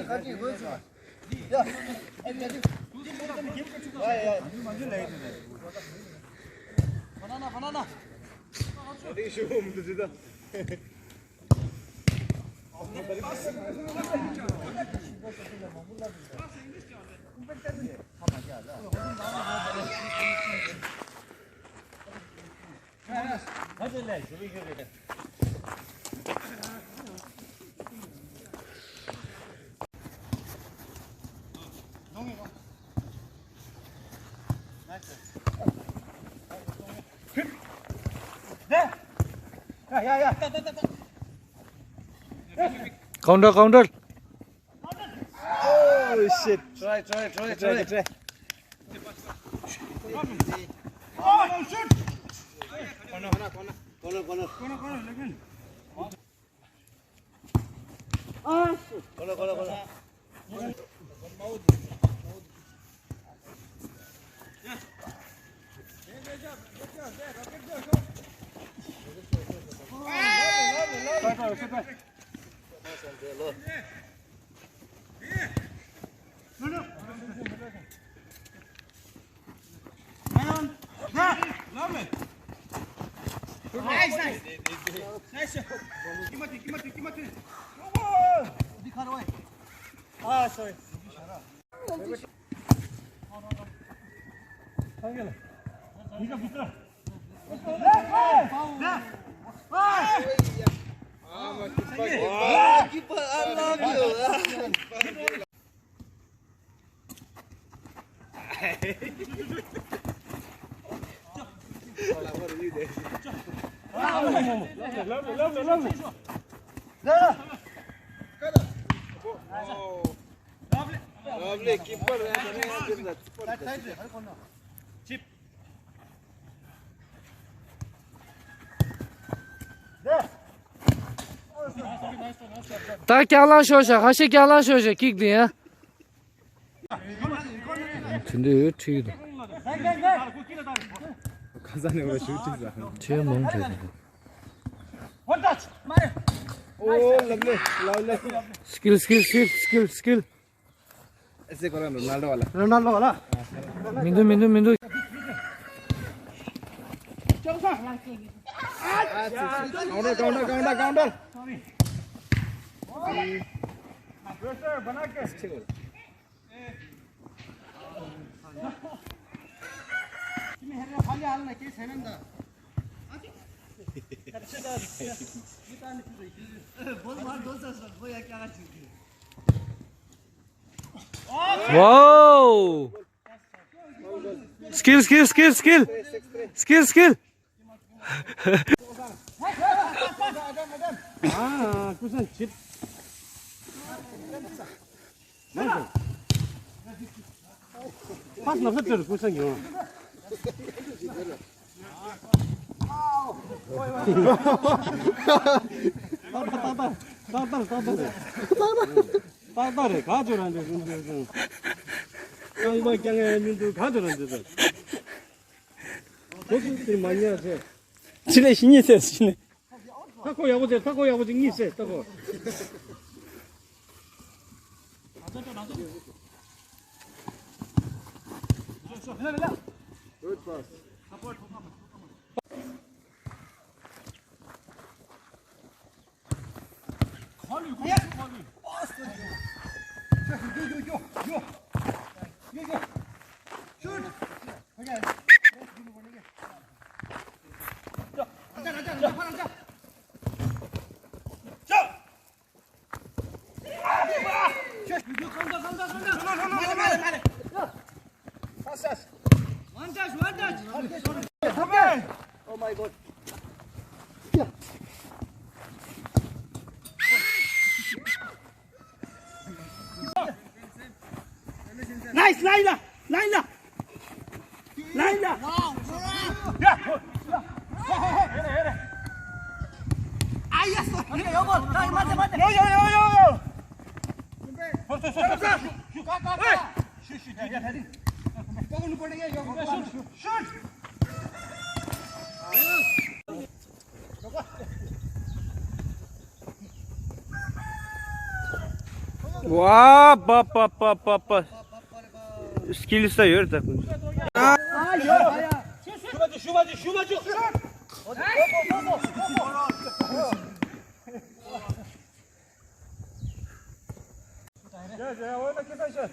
같이 그렇지. 야, 바나나. 어디 쉬우면 되다. 야. Counter. Oh shit. Try. Oh shit. Corner. Corner. Nice. Kimati. दिखा रहा है. Ah, sorry. 이거 붙어. 키퍼 I love you. Lovely keeper. Chip. Tak yalan söylüyor. Haşek yalan söylüyor. Kikli ya. 근데 튀기다. 가산에 왜 슈팅이야? 튀어 먹으면 돼. Oh, lovely. Skill. ऐसे करो रोनाल्डो वाला. 민두. काउंटर. बना के. 와우. 스킬. 아, 구선 집. 파스 없었죠, 구선이요. 따따래 가져라는데 이거 그냥 민도 가져라는데 도둑들이 많이 하세요. 진짜 신이 있어요, 신이. 타코 야보지 있어요, 타코. Good pass. Oh my God. 나이스, 라인다. 아이였어. 그래 여보. 맞아. 요. 가. 슛. 야, 헤딩. 뻥을 보내게 여보. 슛. Wow, papa. Skills sayıyor da. 슈바지. 야, oyna kefen şut.